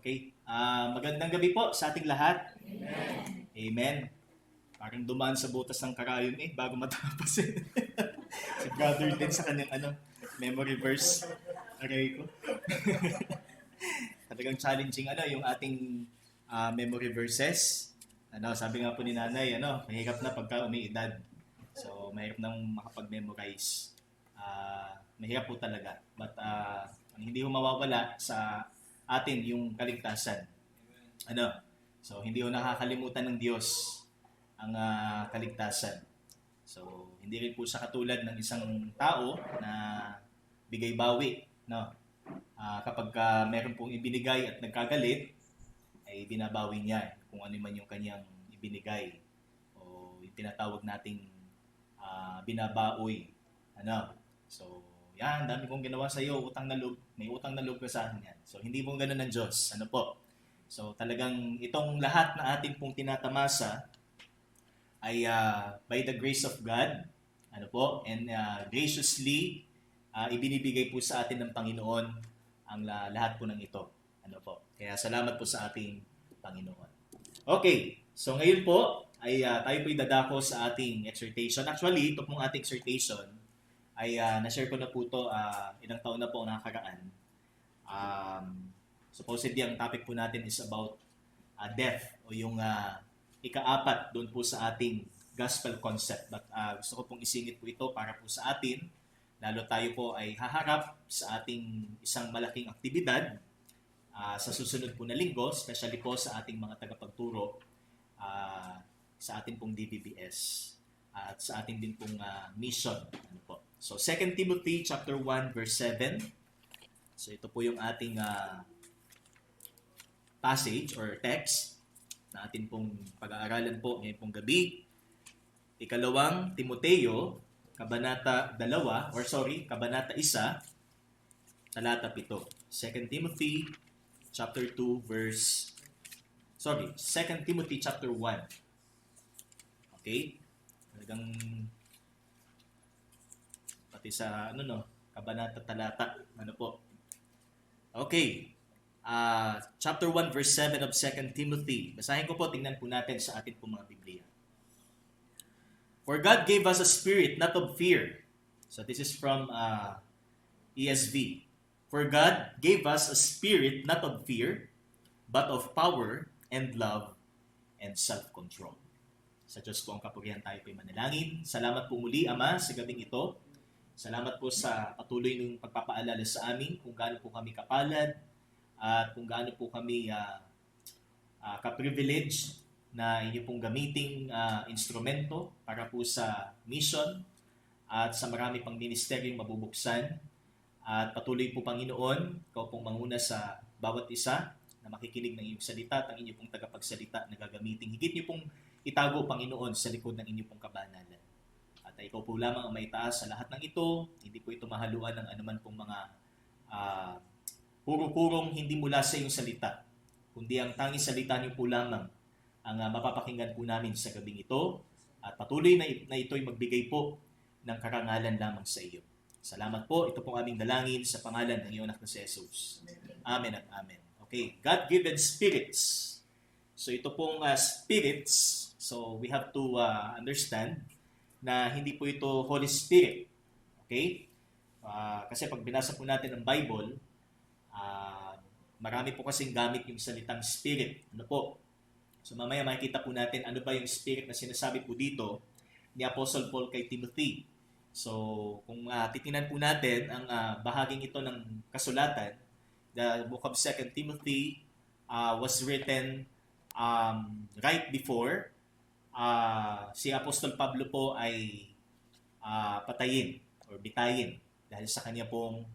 Okay. Magandang gabi po sa ating lahat. Amen. Amen. Parang dumaan sa butas ng karayom bago matapos si brother din sa kanyang memory verse. Aray ko. Talagang challenging yung ating memory verses. Sabi nga po ni nanay, mahirap na pagka umiidad. So, mahirap nang makapag-memorize. Mahirap po talaga. But ang hindi mawawala sa atin yung kaligtasan. So hindi ho nakakalimutan ng Diyos ang kaligtasan. So hindi rin po siya katulad ng isang tao na bigay bawi, no? Kapag meron pong ibinigay at nagkagalit, ay binabawi niya kung ano man yung kanyang ibinigay o yung tinatawag nating binabaoy. So yan, dami kong ginawa sa iyo, utang na loob. May utang na loob ka sa akin yan. So, hindi mo ganun ng Diyos. So, talagang itong lahat na atin pong tinatamasa ay by the grace of God, and graciously ibinibigay po sa atin ng Panginoon ang lahat po ng ito. Kaya salamat po sa ating Panginoon. Okay, so ngayon po ay tayo po dadako sa ating exhortation. Actually, ito pong ating exhortation ay na-share ko na po ito ilang taon na po nakakaraan. Supposedly, ang topic po natin is about death o yung ika-apat doon po sa ating gospel concept. But gusto ko pong isingit po ito para po sa atin, lalo tayo po ay haharap sa ating isang malaking aktibidad sa susunod po na linggo, especially po sa ating mga tagapagturo sa ating pong DBBS at sa ating din pong mission. So 2 Timothy chapter 1 verse 7. So ito po yung ating passage or text na atin pong pag-aaralan po ngayon pong gabi. Ikalawang Timoteo, kabanata 1, kabanata 1, talata 7. 2 Timothy chapter 2 verse 2 Timothy chapter 1. Okay? Talagang pati sa kabanata talata. Okay. Chapter 1 verse 7 of 2 Timothy. Basahin ko po, tingnan po natin sa atin po mga Biblia. For God gave us a spirit not of fear. So this is from ESV. For God gave us a spirit not of fear, but of power and love and self-control. Sa Diyos po ang kapurihan, tayo po'y manalangin. Salamat po muli, Ama, sa gabing ito. Salamat po sa patuloy ng pagpapaalala sa amin kung gaano po kami kapalad at kung gaano po kami ka-privilege na inyo pong gamiting instrumento para po sa mission at sa marami pang ministeryong mabubuksan. At patuloy po, Panginoon, ikaw pong manguna sa bawat isa na makikinig ng iyong salita at ang inyo pong tagapagsalita na gagamitin. Higit niyo pong itago, Panginoon, sa likod ng inyo pong kabanalan. At ikaw po lamang ang maitaas sa lahat ng ito. Hindi po ito mahaluan ng anuman pong mga puro-purong hindi mula sa iyong salita. Kundi ang tanging salita niyo po lamang ang mapapakinggan po namin sa gabing ito. At patuloy na ito'y magbigay po ng karangalan lamang sa iyo. Salamat po. Ito pong aming dalangin sa pangalan ng iyong anak na si Jesus. Amen at amen. Okay. God-given spirits. So ito pong spirits, so we have to understand na hindi po ito Holy Spirit. Okay? Kasi pag binasa po natin ang Bible, marami po kasing gamit yung salitang spirit. So mamaya makikita po natin ano ba yung spirit na sinasabi po dito ni Apostle Paul kay Timothy. So kung titingnan po natin ang bahaging ito ng kasulatan, the book of 2 Timothy was written right before si Apostol Pablo po ay patayin or bitayin dahil sa kanya pong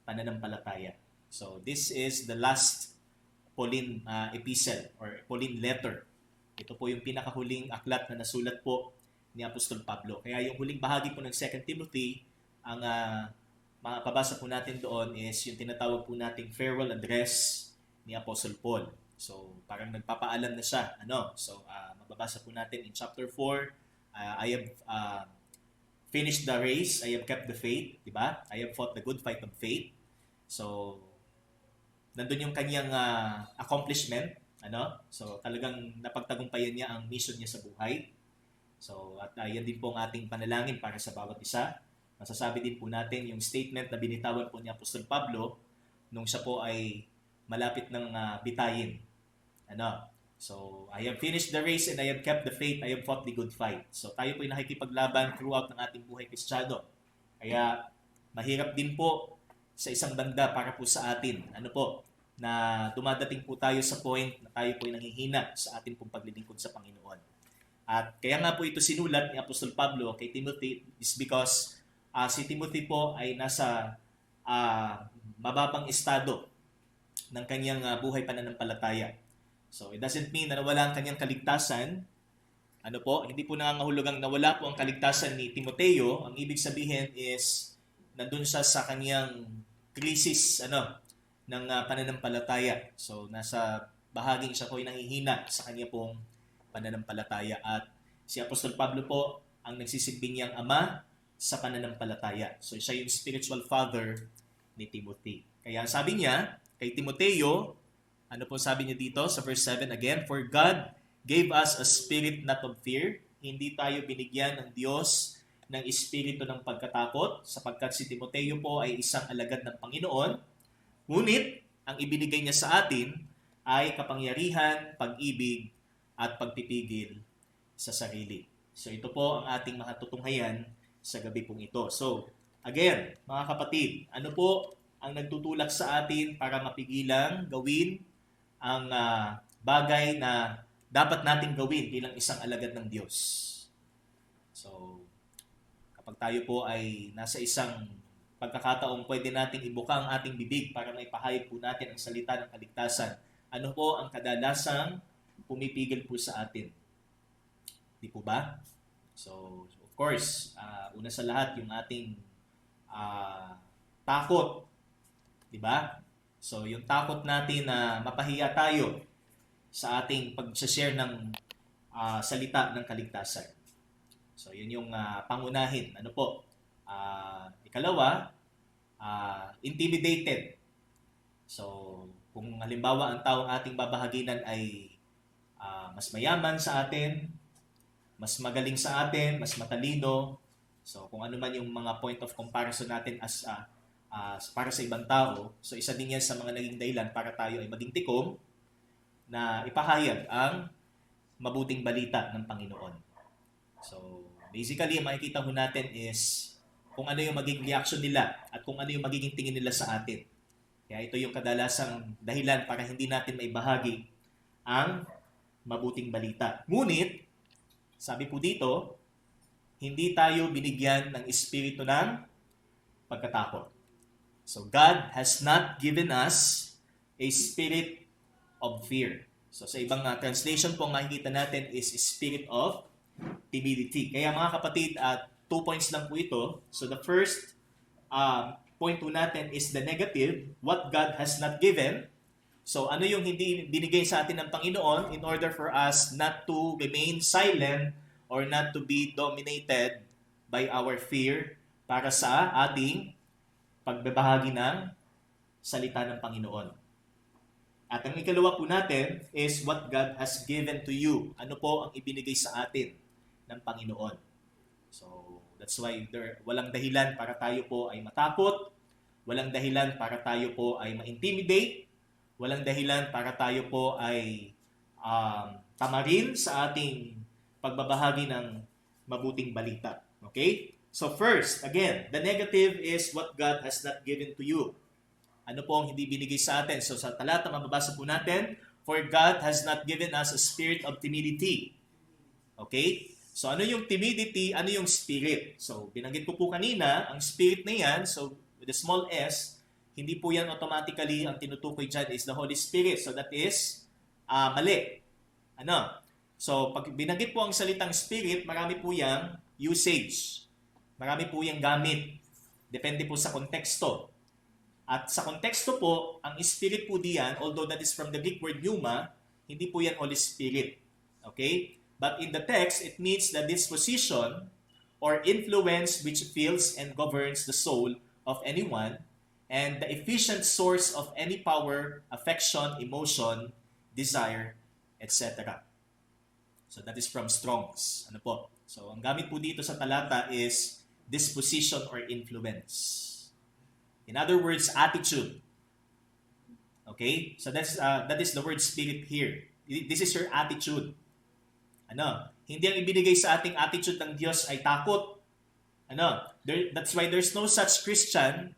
pananampalataya. So this is the last Pauline epistle or Pauline letter. Ito po yung pinakahuling aklat na nasulat po ni Apostol Pablo. Kaya yung huling bahagi po ng 2 Timothy, ang makakabasa po natin doon is yung tinatawag po nating farewell address ni Apostle Paul. So, parang nagpapaalam na siya. So, mababasa po natin in chapter 4, I have finished the race, I have kept the faith, diba? I have fought the good fight of faith. So, nandun yung kanyang accomplishment. So talagang napagtagumpayan niya ang mission niya sa buhay. So at yan din po ang ating panalangin para sa bawat isa. Masasabi din po natin yung statement na binitawan po ni Apostol Pablo nung siya po ay malapit ng bitayin. So, I have finished the race and I have kept the faith, I have fought the good fight. So, tayo po ay nakikipaglaban throughout ng ating buhay Kristiyano. Kaya, mahirap din po sa isang banda para po sa atin. Na dumadating po tayo sa point na tayo po ay nanghihina sa ating pong paglilingkod sa Panginoon. At kaya nga po ito sinulat ni Apostol Pablo kay Timothy is because si Timothy po ay nasa mababang estado ng kanyang buhay pananampalataya. So, it doesn't mean na nawala ang kanyang kaligtasan. Hindi po nangangahulugang nawala po ang kaligtasan ni Timoteo. Ang ibig sabihin is, nandun siya sa kanyang krisis, ng pananampalataya. So, nasa bahaging siya po ay nanghihina sa kanya pong pananampalataya. At si Apostol Pablo po, ang nagsisilbing niyang ama sa pananampalataya. So, siya yung spiritual father ni Timothy. Kaya sabi niya, kay Timoteo, sabi niya dito sa verse 7 again? For God gave us a spirit not of fear. Hindi tayo binigyan ng Diyos ng espiritu ng pagkatakot, sapagkat si Timoteo po ay isang alagad ng Panginoon. Ngunit, ang ibinigay niya sa atin ay kapangyarihan, pag-ibig, at pagpipigil sa sarili. So ito po ang ating mga tutunghayan sa gabi pong ito. So, again, mga kapatid, ano po ang nagtutulak sa atin para mapigilang gawin ang bagay na dapat nating gawin bilang isang alagad ng Diyos? So, kapag tayo po ay nasa isang pagkakataong pwede nating ibuka ang ating bibig para maipahayag po natin ang salita ng kaligtasan, ano po ang kadalasang pumipigil po sa atin? Di po ba? So, of course, una sa lahat, yung ating takot. Di ba? So, yung takot natin na mapahiya tayo sa ating pag-share ng salita ng kaligtasan. So, yun yung pangunahin. Ikalawa, intimidated. So, kung halimbawa ang taong ating babahaginan ay mas mayaman sa atin, mas magaling sa atin, mas matalino, so kung ano man yung mga point of comparison natin as para sa ibang tao, so isa din yan sa mga naging dahilan para tayo ay maging tikom na ipahayag ang mabuting balita ng Panginoon. So, basically, makikita ho natin is kung ano yung magiging reaction nila at kung ano yung magiging tingin nila sa atin. Kaya ito yung kadalasang dahilan para hindi natin maibahagi ang mabuting balita. Ngunit, sabi po dito, hindi tayo binigyan ng espiritu ng pagkatakot. So, God has not given us a spirit of fear. So, sa ibang translation po, makikita natin is spirit of timidity. Kaya mga kapatid, 2 points lang po ito. So, the first point po natin is the negative, what God has not given. So, ano yung hindi binigay sa atin ng Panginoon in order for us not to remain silent or not to be dominated by our fear para sa ating pagbabahagi ng salita ng Panginoon. At ang ikalawa po natin is what God has given to you. Ano po ang ibinigay sa atin ng Panginoon. So, that's why walang dahilan para tayo po ay matakot, walang dahilan para tayo po ay ma-intimidate, walang dahilan para tayo po ay tamarin sa ating pagbabahagi ng mabuting balita. Okay? So first, again, the negative is what God has not given to you. Ano po ang hindi binigay sa atin? So sa talata, mababasa po natin, for God has not given us a spirit of timidity. Okay? So ano yung timidity? Ano yung spirit? So binanggit ko po kanina, ang spirit na yan, so with a small s, hindi po yan automatically, ang tinutukoy dyan is the Holy Spirit. So that is mali. So pag binanggit po ang salitang spirit, marami po yang usage. Marami po yung gamit. Depende po sa konteksto. At sa konteksto po, ang spirit po diyan, although that is from the Greek word pneuma, hindi po yan Holy Spirit. Okay? But in the text, it means the disposition or influence which fills and governs the soul of anyone, and the efficient source of any power, affection, emotion, desire, etc. So that is from Strong's. Ano po? So ang gamit po dito sa talata is disposition or influence. In other words, attitude. Okay? So that is the word spirit here. This is your attitude. Ano? Hindi ang ibinigay sa ating attitude ng Diyos ay takot. Ano? That's why there's no such Christian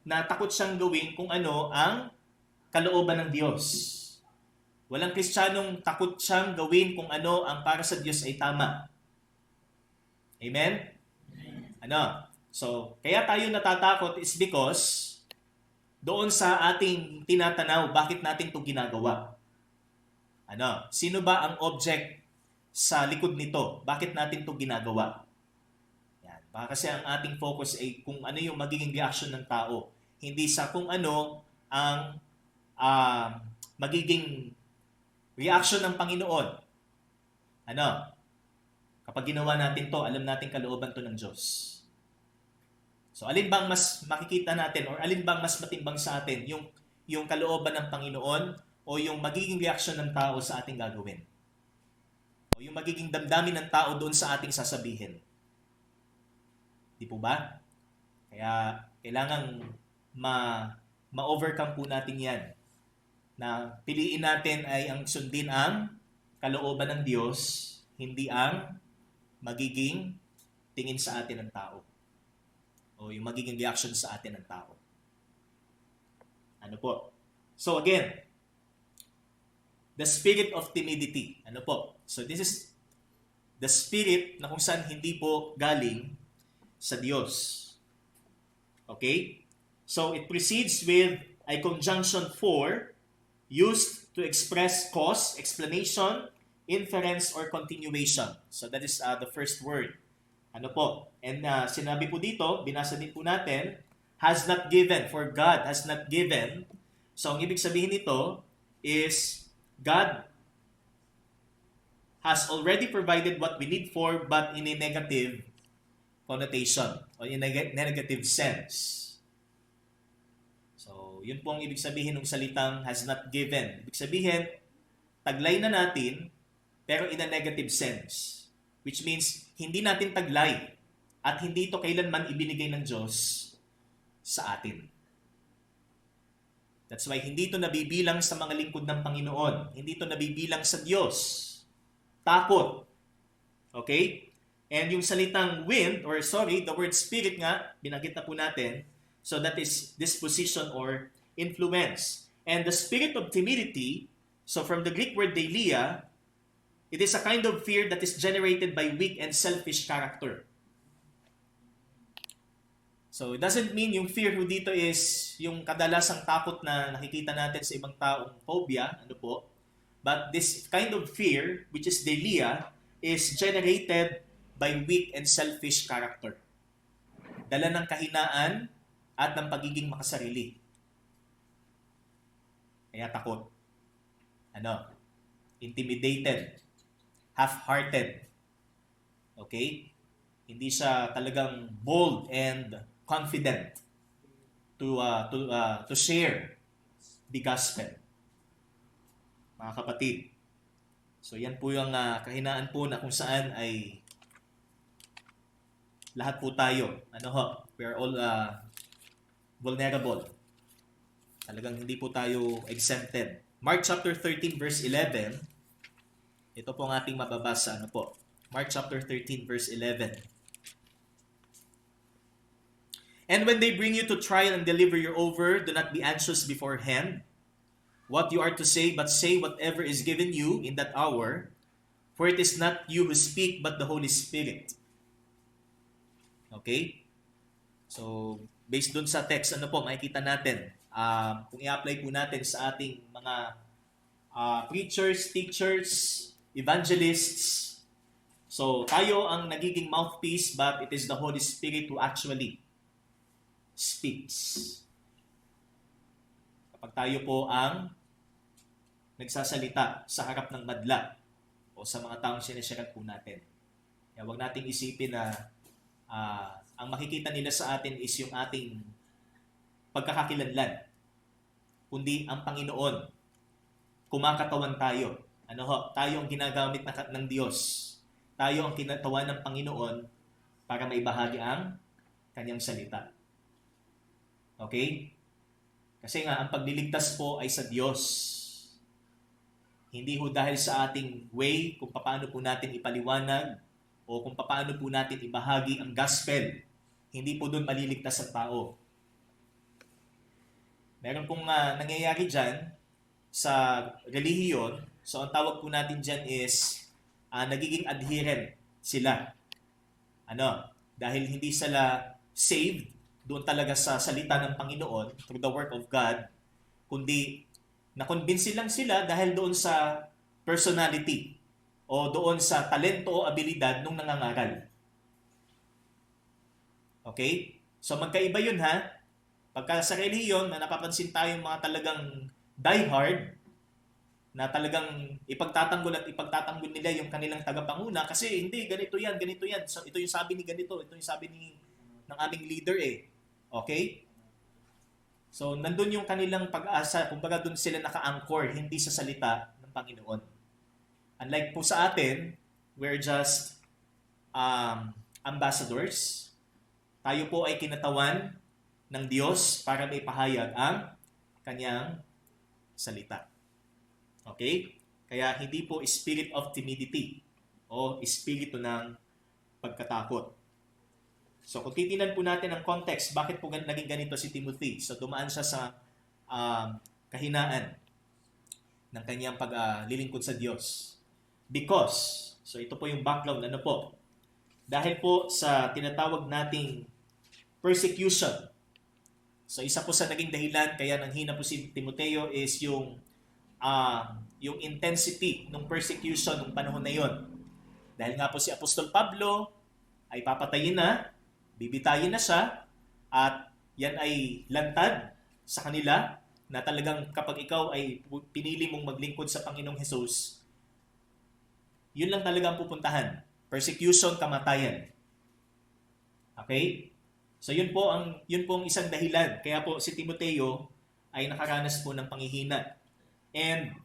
na takot siyang gawin kung ano ang kalooban ng Diyos. Walang Kristiyanong takot siyang gawin kung ano ang para sa Diyos ay tama. Amen? Ano? So, kaya tayo natatakot is because doon sa ating tinatanaw, bakit natin ito ginagawa? Ano? Sino ba ang object sa likod nito? Bakit natin ito ginagawa? Yan. Baka kasi ang ating focus ay kung ano yung magiging reaction ng tao. Hindi sa kung ano ang magiging reaction ng Panginoon. Ano? Kapag ginawa natin to, alam natin kalooban to ng Diyos. So, alin bang mas makikita natin or alin bang mas matimbang sa atin? Yung kalooban ng Panginoon o yung magiging reaksyon ng tao sa ating gagawin? O yung magiging damdamin ng tao doon sa ating sasabihin? Di po ba? Kaya, kailangang ma-overcome po natin yan. Na piliin natin ay ang sundin ang kalooban ng Diyos, hindi ang magiging tingin sa atin ng tao. O yung magiging reaction sa atin ng tao. Ano po? So again, the spirit of timidity. Ano po? So this is the spirit na kung saan hindi po galing sa Diyos. Okay? So it precedes with a conjunction for used to express cause, explanation, inference, or continuation. So that is the first word. Ano po? And sinabi po dito, binasa din po natin, has not given, for God has not given. So ang ibig sabihin nito is God has already provided what we need for, but in a negative connotation or in a negative sense. So yun po ang ibig sabihin ng salitang has not given. Ibig sabihin, taglay na natin, pero in a negative sense. Which means, hindi natin taglay at hindi ito kailanman ibinigay ng Diyos sa atin. That's why hindi ito nabibilang sa mga lingkod ng Panginoon. Hindi ito nabibilang sa Diyos. Takot. Okay? And yung salitang wind, the word spirit nga, binanggit na po natin. So that is disposition or influence. And the spirit of timidity, so from the Greek word deilia, it is a kind of fear that is generated by weak and selfish character. So, it doesn't mean yung fear ho dito is yung kadalasang takot na nakikita natin sa ibang taong phobia, ano po. But this kind of fear, which is deilia, is generated by weak and selfish character. Dala ng kahinaan at ng pagiging makasarili. Kaya takot. Ano? Intimidated. Half-hearted. Okay? Hindi siya talagang bold and confident to share the gospel. Mga kapatid. So yan po yung kahinaan po na kung saan ay lahat po tayo. We are all vulnerable. Talagang hindi po tayo exempted. Mark chapter 13 verse 11. Ito po ang ating mababasa. Mark chapter 13 verse 11. And when they bring you to trial and deliver you over, do not be anxious beforehand what you are to say, but say whatever is given you in that hour, for it is not you who speak, but the Holy Spirit. Okay? So, based dun sa text, makikita natin, kung i-apply po natin sa ating mga preachers, teachers, evangelists. So, tayo ang nagiging mouthpiece, but it is the Holy Spirit who actually speaks. Kapag tayo po ang nagsasalita sa harap ng madla o sa mga taong sinesyarat po natin. Kaya huwag nating isipin na ang makikita nila sa atin is yung ating pagkakakilanlan, kundi ang Panginoon. Kumakatawan tayo. Ano ho? Tayo ang ginagamit ng Diyos. Tayo ang kinatawan ng Panginoon para maibahagi ang kanyang salita. Okay? Kasi nga, ang pagliligtas po ay sa Diyos. Hindi ho dahil sa ating way kung paano po natin ipaliwanag o kung paano po natin ibahagi ang gospel. Hindi po doon maliligtas ang tao. Meron pong nangyayari dyan sa relihiyon. So, ang tawag po natin dyan is nagiging adherent sila. Dahil hindi sila saved doon talaga sa salita ng Panginoon through the work of God, kundi na-convince lang sila dahil doon sa personality o doon sa talento o abilidad nung nangangaral. Okay? So magkaiba yun ha. Pagka sa relihiyon, na napapansin tayong mga talagang diehard, na talagang ipagtatanggol nila yung kanilang tagapanguna kasi hindi, ganito yan. So ito yung sabi ni ganito, ito yung sabi ng aming leader eh. Okay? So nandun yung kanilang pag-asa, kumbaga dun sila naka-anchor, hindi sa salita ng Panginoon. Unlike po sa atin, we're just ambassadors. Tayo po ay kinatawan ng Diyos para may pahayag ang kanyang salita. Okay? Kaya hindi po spirit of timidity o espiritu ng pagkatakot. So kung titingnan po natin ang context, bakit po naging ganito si Timothy? So dumaan siya sa kahinaan ng kanyang paglilingkod sa Diyos. Because, so ito po yung background, dahil po sa tinatawag nating persecution. So isa po sa naging dahilan kaya nanghina po si Timoteo is yung intensity ng persecution ng panahon na yon. Dahil nga po si Apostol Pablo ay papatayin na, bibitayin na siya, at yan ay lantad sa kanila na talagang kapag ikaw ay pinili mong maglingkod sa Panginoong Hesus, yun lang talaga ang pupuntahan. Persecution, kamatayan. Okay? So yun po ang isang dahilan. Kaya po si Timoteo ay nakaranas po ng panghihina. And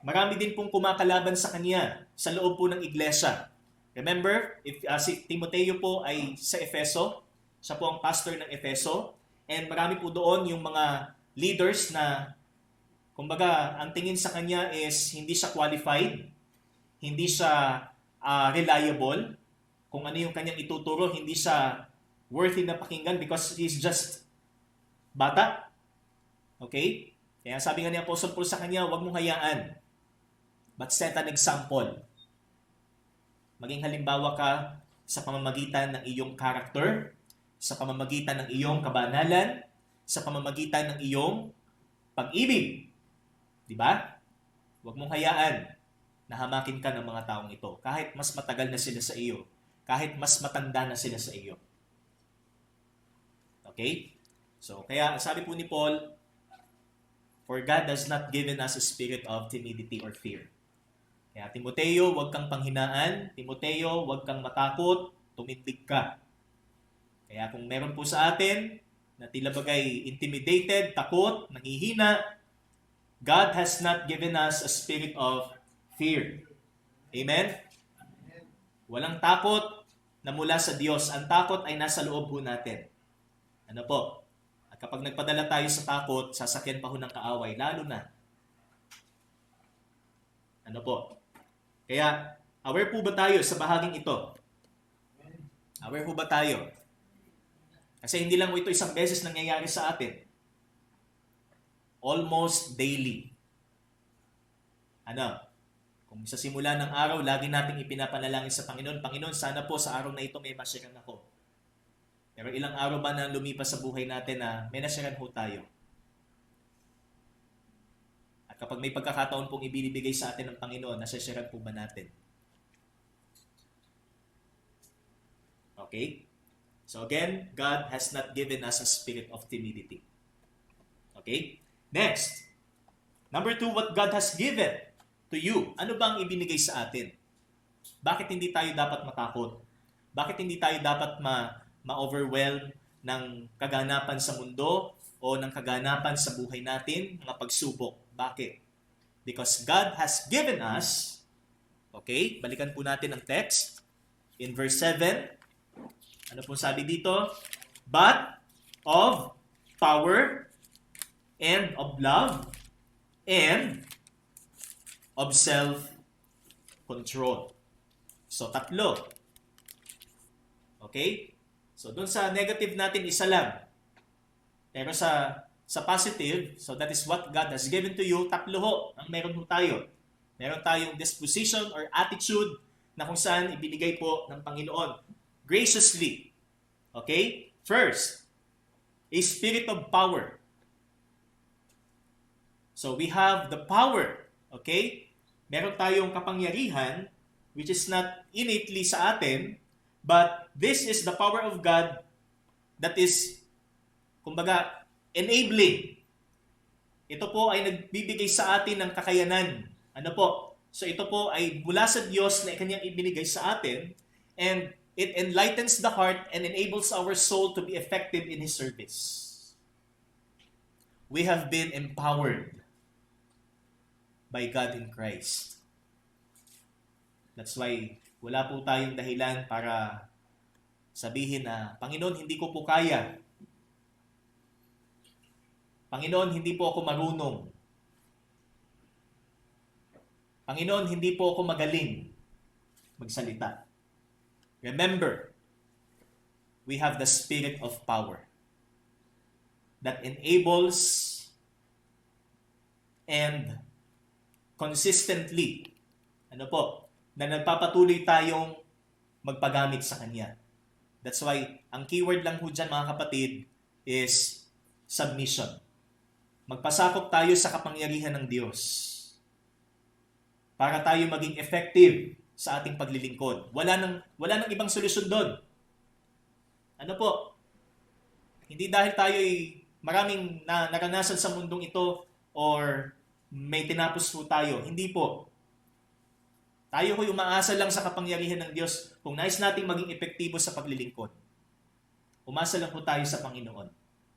marami din pong kumakalaban sa kanya sa loob po ng iglesia. Remember, si Timoteo po ay sa Efeso. Siya po ang pastor ng Efeso. And marami po doon yung mga leaders na, kumbaga, ang tingin sa kanya is hindi siya qualified, hindi siya reliable. Kung ano yung kanyang ituturo, hindi siya worthy na pakinggan because he's just bata. Okay? Kaya sabi nga ni Apostle Paul sa kanya, huwag mong hayaan, but set an example. Maging halimbawa ka sa pamamagitan ng iyong character, sa pamamagitan ng iyong kabanalan, sa pamamagitan ng iyong pag-ibig. Diba? Huwag mong hayaan na hamakin ka ng mga taong ito. Kahit mas matagal na sila sa iyo. Kahit mas matanda na sila sa iyo. Okay? So, kaya sabi po ni Paul, for God has not given us a spirit of timidity or fear. Kaya Timoteo, huwag kang panghinaan. Timoteo, huwag kang matakot. Tumindig ka. Kaya kung meron po sa atin na tila bagay intimidated, takot, nanghihina, God has not given us a spirit of fear. Amen? Walang takot na mula sa Diyos. Ang takot ay nasa loob po natin. Ano po? At kapag nagpadala tayo sa takot, sasakyan pa ho ng kaaway, lalo na. Ano po? Kaya, aware po ba tayo sa bahaging ito? Aware po ba tayo? Kasi hindi lang ito isang beses nangyayari sa atin. Almost daily. Kung sa simula ng araw, lagi nating ipinapanalangin sa Panginoon, Panginoon, sana po sa araw na ito may masyaran ako. Pero ilang araw ba na lumipas sa buhay natin na may nasyaran ho tayo? At kapag may pagkakataon pong ibinibigay sa atin ng Panginoon, nasyaran po ba natin? Okay? So again, God has not given us a spirit of timidity. Okay? Next. Number 2, what God has given to you. Ano ba ang ibinigay sa atin? Bakit hindi tayo dapat matakot? Bakit hindi tayo dapat ma-overwhelm ng kaganapan sa mundo, o ng kaganapan sa buhay natin, mga pagsubok. Bakit? Because God has given us, okay, balikan po natin ang text. In verse 7, ano po sabi dito? But of power and of love and of self-control. So, tatlo. Okay? So, dun sa negative natin, isa lang. Pero sa positive, so that is what God has given to you, tatlo ho ang meron ho tayo. Meron tayong disposition or attitude na kung saan ibinigay po ng Panginoon graciously. Okay? First, a spirit of power. So we have the power. Okay? Meron tayong kapangyarihan which is not innately sa atin, but this is the power of God that is, kumbaga, enabling. Ito po ay nagbibigay sa atin ng kakayanan. Ano po? So ito po ay mula sa Diyos na kanyang ibinigay sa atin, and it enlightens the heart and enables our soul to be effective in His service. We have been empowered by God in Christ. That's why wala po tayong dahilan para sabihin na, Panginoon, hindi ko po kaya. Panginoon, hindi po ako marunong. Panginoon, hindi po ako magaling magsalita. Remember, we have the spirit of power that enables and consistently, ano po, na nagpapatuloy tayong magpagamit sa Kanya. That's why, ang keyword lang po dyan, mga kapatid, is submission. Magpasakop tayo sa kapangyarihan ng Diyos para tayo maging effective sa ating paglilingkod. Wala nang ibang solusyon doon. Ano po? Hindi dahil tayo ay maraming naranasan sa mundong ito or may tinapos po tayo. Hindi po. Tayo ko'y umaasa lang sa kapangyarihan ng Diyos kung nais nating maging epektibo sa paglilingkod. Umasa lang po tayo sa Panginoon,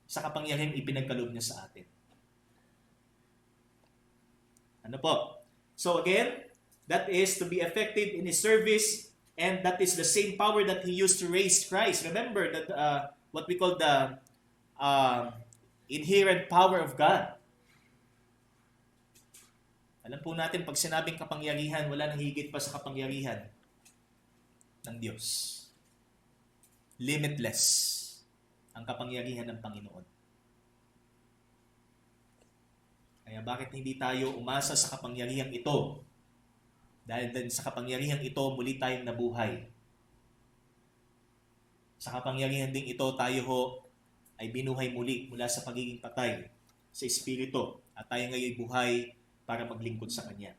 sa kapangyarihan ipinagkaloob niya sa atin. Ano po? So again, that is to be effective in His service, and that is the same power that He used to raise Christ. Remember that what we call the inherent power of God. Alam po natin, pag sinabing kapangyarihan, wala nang higit pa sa kapangyarihan ng Diyos. Limitless ang kapangyarihan ng Panginoon. Kaya bakit hindi tayo umasa sa kapangyarihang ito? Dahil din sa kapangyarihang ito, muli tayong nabuhay. Sa kapangyarihan ding ito, tayo ho ay binuhay muli mula sa pagiging patay sa Espiritu. At tayo ngayon buhay para maglingkod sa Kanya.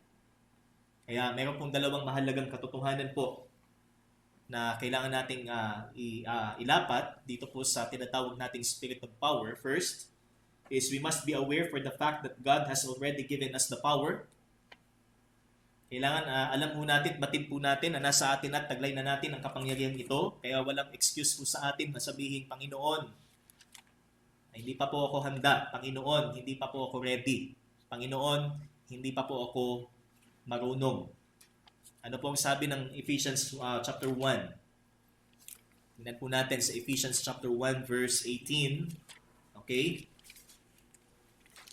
Kaya meron pong dalawang mahalagang katotohanan po na kailangan nating ilapat dito po sa tinatawag nating spirit of power. First is we must be aware for the fact that God has already given us the power. Kailangan alam po natin, batid po natin na nasa atin at taglay na natin ang kapangyarihan ito. Kaya walang excuse po sa atin na sabihin, Panginoon, hindi pa po ako handa. Panginoon, hindi pa po ako ready. Panginoon, hindi pa po ako marunong. Ano po ang sabi ng Ephesians chapter 1? Tingnan po natin sa Ephesians chapter 1 verse 18. Okay?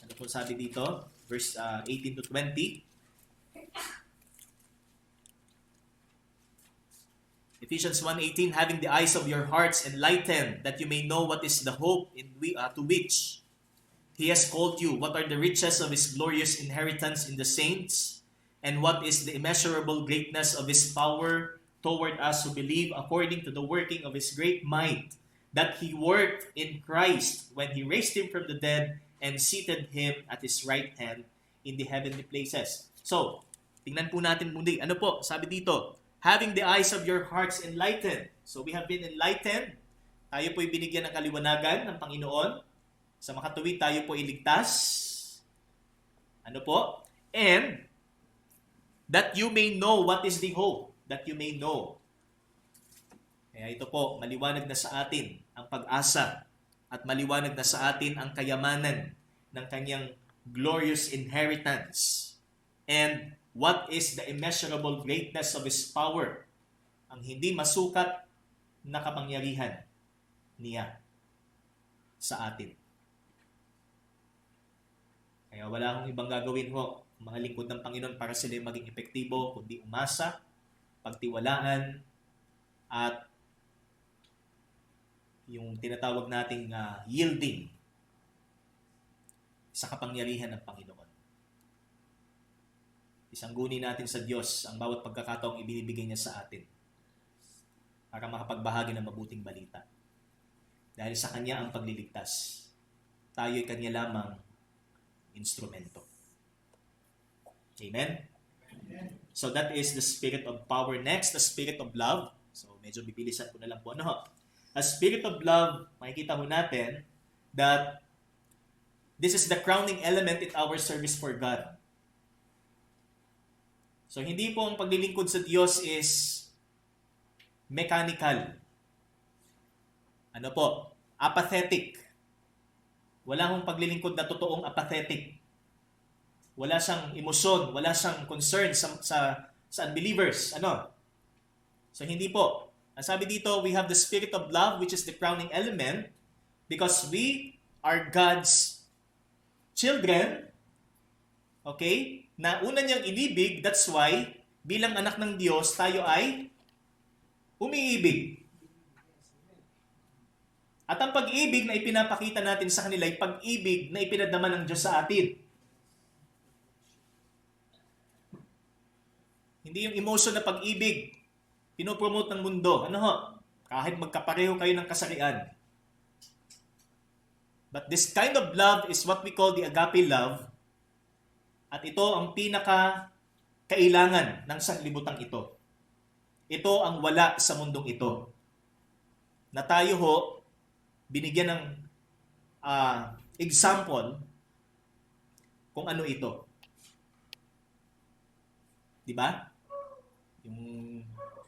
Ano po sabi dito? Verse 18 to 20. Ephesians 1:18, having the eyes of your hearts enlightened, that you may know what is the hope to which He has called you, what are the riches of His glorious inheritance in the saints, and what is the immeasurable greatness of His power toward us who believe, according to the working of His great might, that He worked in Christ when He raised Him from the dead and seated Him at His right hand in the heavenly places. So, tingnan po natin muli. Ano po? Sabi dito, having the eyes of your hearts enlightened. So, we have been enlightened. Tayo po'y binigyan ng kaliwanagan ng Panginoon. Sa makatuwid, tayo po iligtas. Ano po? And that you may know what is the hope. That you may know. Kaya ito po, maliwanag na sa atin ang pag-asa at maliwanag na sa atin ang kayamanan ng kanyang glorious inheritance and what is the immeasurable greatness of His power, ang hindi masukat na kapangyarihan niya sa atin. Kaya wala akong ibang gagawin ho, mga lingkod ng Panginoon, para sila maging epektibo, kundi umasa, pagtiwalaan, at yung tinatawag nating yielding sa kapangyarihan ng Panginoon. Isangguni natin sa Diyos ang bawat pagkakataong ibinibigay niya sa atin para makapagbahagi ng mabuting balita. Dahil sa Kanya ang pagliligtas, tayo'y Kanya lamang instrumento. Amen? So that is the spirit of power. Next, the spirit of love. So medyo bibilisan ko na lang po. A spirit of love, makikita ho natin that this is the crowning element in our service for God. So hindi po ang paglilingkod sa Diyos is mechanical. Ano po? Apathetic. Wala hong paglilingkod na totoong apathetic. Wala siyang emosyon, wala siyang concern sa unbelievers. So hindi po. Ang sabi dito, we have the spirit of love, which is the crowning element, because we are God's children. Okay? Na una niyang inibig, that's why, bilang anak ng Diyos, tayo ay umiibig. At ang pag-ibig na ipinapakita natin sa kanila ay pag-ibig na ipinadama ng Diyos sa atin. Hindi yung emotion na pag-ibig. Pinopromote ng mundo. Kahit magkapareho kayo ng kasarian. But this kind of love is what we call the agape love. At ito ang pinaka-kailangan ng sanglibutang ito. Ito ang wala sa mundong ito. Na tayo ho, binigyan ng example kung ano ito. Di ba? Yung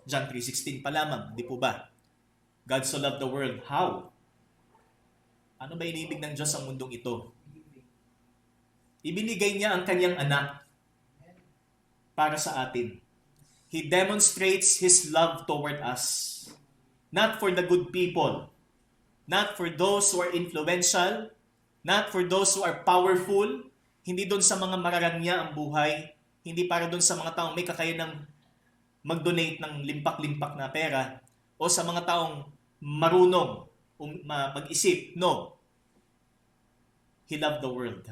John 3:16 pa lamang, di po ba? God so loved the world. How? Ano ba inibig ng Diyos sa mundong ito? Ibinigay niya ang kanyang anak para sa atin. He demonstrates His love toward us. Not for the good people. Not for those who are influential. Not for those who are powerful. Hindi doon sa mga mararangya ang buhay. Hindi para doon sa mga taong may kakayanang mag-donate ng limpak-limpak na pera o sa mga taong marunong mag-isip. No. He loved the world.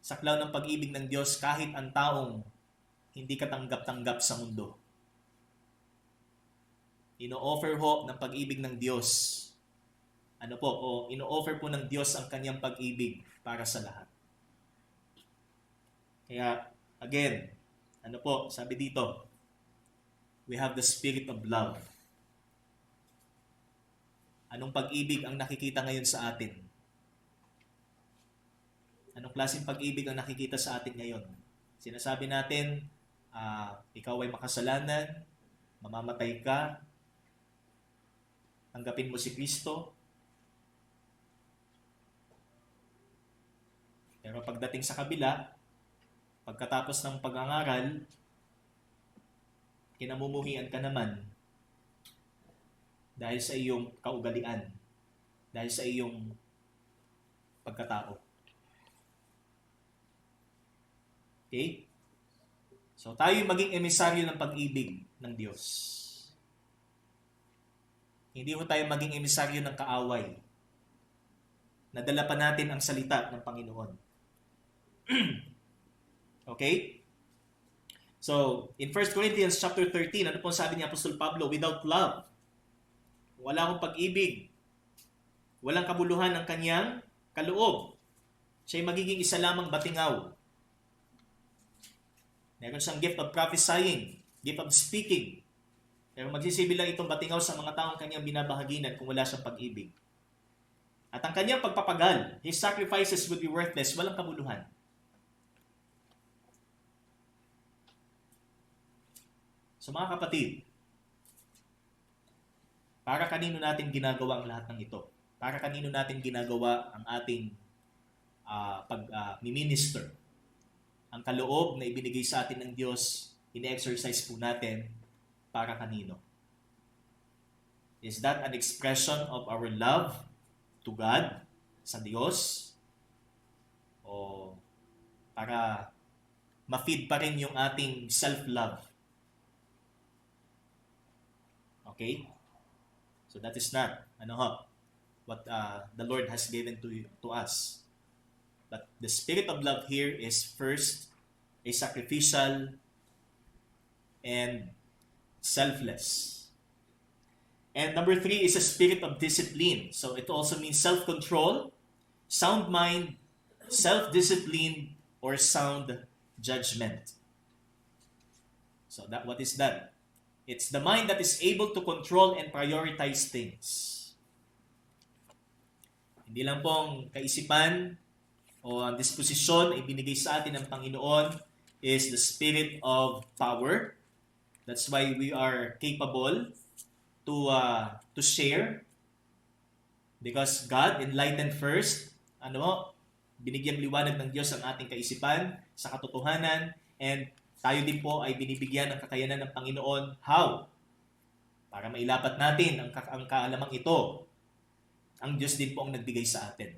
Saklaw ng pag-ibig ng Diyos kahit ang taong hindi katanggap-tanggap sa mundo. Ino-offer ho ng pag-ibig ng Diyos. Ino-offer po ng Diyos ang kanyang pag-ibig para sa lahat. Kaya, again, sabi dito, we have the spirit of love. Anong pag-ibig ang nakikita ngayon sa atin? Anong klaseng pag-ibig ang nakikita sa atin ngayon? Sinasabi natin, ikaw ay makasalanan, mamamatay ka, tanggapin mo si Kristo. Pero pagdating sa kabila, pagkatapos ng pag-aaral, kinamumuhian ka naman dahil sa iyong kaugalian, dahil sa iyong pagkatao. Okay? So tayo maging emisaryo ng pag-ibig ng Diyos. Hindi ho tayo maging emisaryo ng kaaway. Nadala pa natin ang salita ng Panginoon. Okay? So, in 1 Corinthians chapter 13, ano po sabi ni Apostol Pablo? Without love, wala akong pag-ibig, walang kabuluhan ng kanyang kaloob. Siya'y magiging isa lamang batingaw. Meron siyang gift of prophesying, gift of speaking. Pero magsisibil lang itong batingaw sa mga taong kanyang binabahaginan kung wala siyang pag-ibig. At ang kanyang pagpapagal, his sacrifices would be worthless, walang kabuluhan. So mga kapatid, Para kanino natin ginagawa ang lahat ng ito? Para kanino natin ginagawa ang ating pag-minister? Ang kaloob na ibinigay sa atin ng Diyos, ine-exercise po natin para kanino? Is that an expression of our love to God, sa Diyos? O para ma-feed pa rin yung ating self-love? Okay? So that is not what the Lord has given to us. But the spirit of love here is first a sacrificial and selfless. And number 3 is a spirit of discipline. So it also means self-control, sound mind, self-discipline, or sound judgment. So what is that? It's the mind that is able to control and prioritize things. Hindi lang pong kaisipan o ang disposisyon ay binigay sa atin ng Panginoon is the spirit of power. That's why we are capable to share, because God enlightened first, binigyang liwanag ng Diyos ang ating kaisipan sa katotohanan, and tayo din po ay binibigyan ng kakayanan ng Panginoon. How? Para mailapat natin ang kaalamang ito. Ang Diyos din po ang nagbigay sa atin.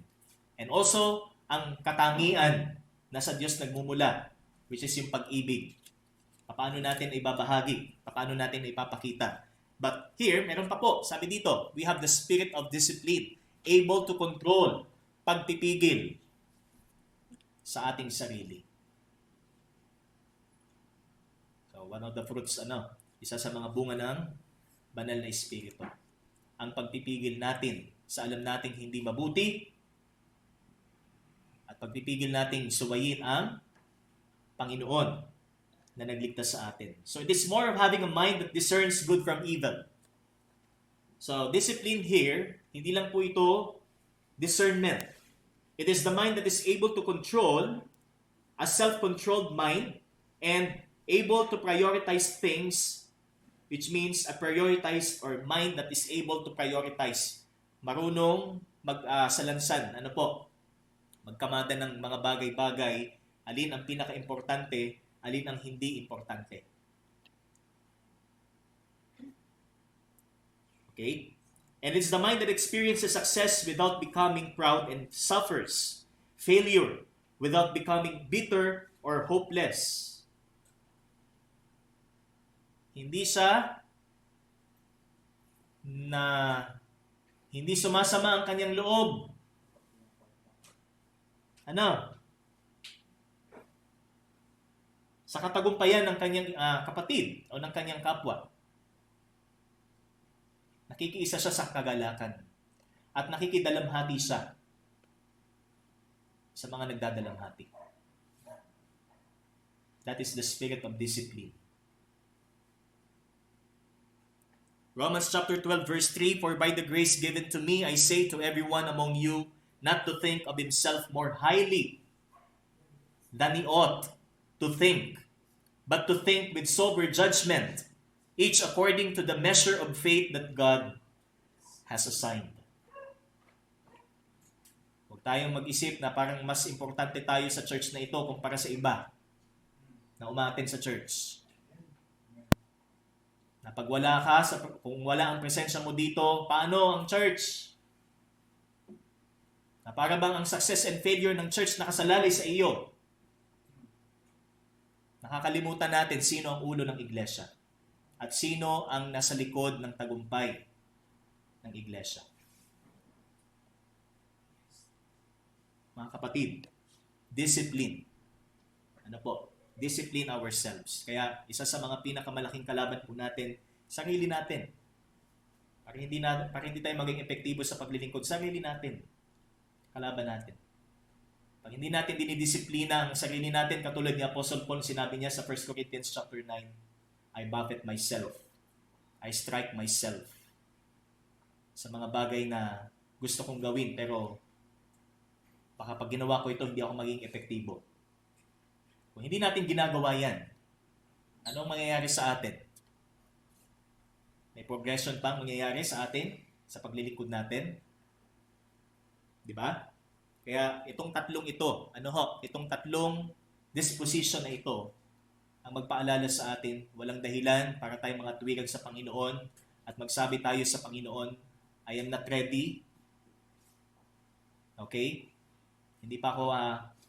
And also, ang katangian na sa Diyos nagmumula, which is yung pag-ibig. Paano natin ibabahagi? Paano natin ipapakita? But here, meron pa po. Sabi dito, we have the spirit of discipline, able to control, pagpipigil sa ating sarili. So, one of the fruits, isa sa mga bunga ng banal na espiritu. Ang pagpipigil natin sa alam nating hindi mabuti, at pagpipigil nating suwayin ang Panginoon na nagligtas sa atin. So it is more of having a mind that discerns good from evil. So discipline here, hindi lang po ito discernment. It is the mind that is able to control, a self-controlled mind, and able to prioritize things, which means a prioritized or mind that is able to prioritize. Marunong magsalansan, magkamada ng mga bagay-bagay, alin ang pinaka-importante, alin ang hindi importante. Okay? And it's the mind that experiences success without becoming proud and suffers failure without becoming bitter or hopeless. Hindi siya na hindi sumasama ang kanyang loob. Sa katagumpayan ng kanyang kapatid o ng kanyang kapwa. Nakikiisa siya sa kagalakan at nakikidalamhati siya sa mga nagdadalamhati. That is the spirit of discipline. Romans chapter 12 verse 3, for by the grace given to me, I say to everyone among you, not to think of himself more highly than he ought to think, but to think with sober judgment, each according to the measure of faith that God has assigned. Huwag tayong mag-isip na parang mas importante tayo sa church na ito kumpara sa iba na umaattend sa church. Na pag wala ka, kung wala ang presensya mo dito, paano ang church? Na para bang ang success and failure ng church nakasalalay sa iyo? Nakakalimutan natin sino ang ulo ng iglesia at sino ang nasa likod ng tagumpay ng iglesia. Mga kapatid, discipline. Discipline ourselves. Kaya isa sa mga pinakamalaking kalaban po natin, sarili natin. Para hindi tayo maging epektibo sa paglilingkod, sarili natin. Kalaban natin. Pag hindi natin dinidisiplina ang sarili natin, katulad ni Apostle Paul, sinabi niya sa 1 Corinthians chapter 9, I buffet myself. I strike myself. Sa mga bagay na gusto kong gawin, pero baka pag ginawa ko ito, hindi ako maging epektibo. Kung hindi natin ginagawa yan, anong mangyayari sa atin? May progression pang mangyayari sa atin, sa paglilingkod natin. Di ba? Kaya itong tatlong ito, itong tatlong disposition na ito, ang magpaalala sa atin, walang dahilan para tayong mga tuwigan sa Panginoon at magsabi tayo sa Panginoon, I am not ready. Okay? Hindi pa ako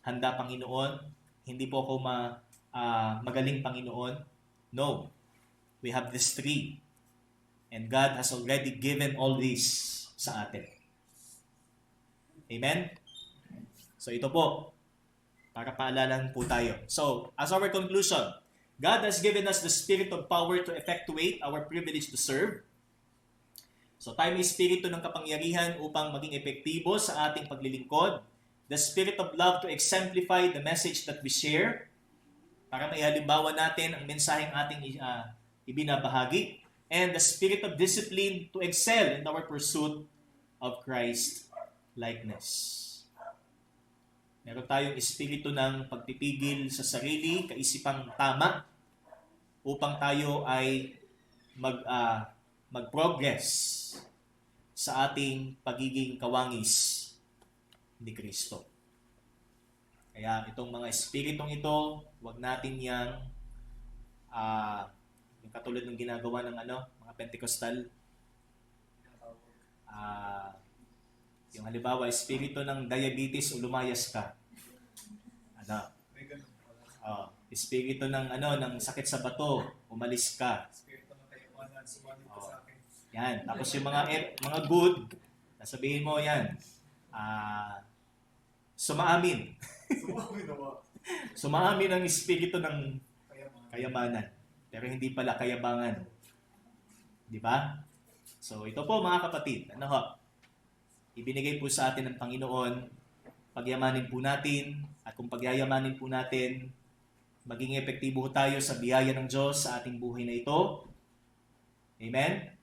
handa, Panginoon. Hindi po ako magaling, Panginoon. No. We have these three. And God has already given all this sa atin. Amen? So ito po, para paalalan po tayo. So, as our conclusion, God has given us the spirit of power to effectuate our privilege to serve. So tayo may espiritu ng kapangyarihan upang maging epektibo sa ating paglilingkod. The spirit of love to exemplify the message that we share. Para maihalimbawa natin ang mensaheng ating ibinabahagi. And the spirit of discipline to excel in our pursuit of Christ likeness. Meron tayong espiritu ng pagpipigil sa sarili, kaisipang tama, upang tayo ay mag-progress sa ating pagiging kawangis ni Kristo. Kaya itong mga espiritong ito, huwag natin yang yung katulad ng ginagawa ng mga Pentecostal. Yung halimbawa, espiritu ng diabetes o lumayas ka. Espiritu ng ng sakit sa bato, umalis ka. Espiritu ng kayamanan, sumalit ka sa akin. Yan. Tapos yung mga good, sabihin mo yan, sumaamin. Sumaamin ang espiritu ng kayamanan. Pero hindi pala kayabangan. Di ba? So ito po mga kapatid, ibinigay po sa atin ng Panginoon, pagyamanin po natin, at kung pagyayamanin po natin, maging epektibo tayo sa biyaya ng Diyos sa ating buhay na ito. Amen?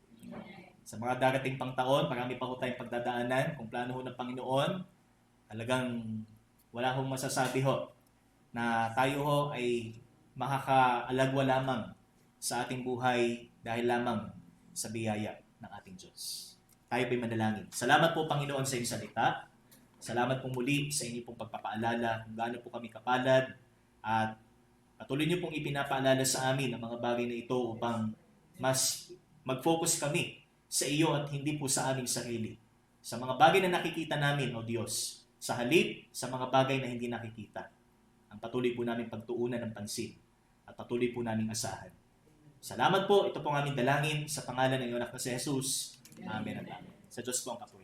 Sa mga darating pang taon, marami pa ho tayong pagdadaanan. Kung plano ho ng Panginoon, talagang wala hong masasabi ho na tayo ho ay makakaalagwa lamang sa ating buhay dahil lamang sa biyaya ng ating Diyos. Tayo ba'y manalangin. Salamat po, Panginoon, sa iyong salita. Salamat po muli sa inyong pong pagpapaalala kung gaano po kami kapalad at patuloy niyo pong ipinapaalala sa amin ang mga bagay na ito upang mas mag-focus kami sa iyo at hindi po sa aming sarili. Sa mga bagay na nakikita namin, O Diyos, sa halip sa mga bagay na hindi nakikita. Ang patuloy po namin pagtuunan ng pansin at patuloy po namin asahan. Salamat po. Ito po ang aming dalangin sa pangalan ng iyong anak na si Jesus. Amen at amen. Sa Diyos po ang kapuri.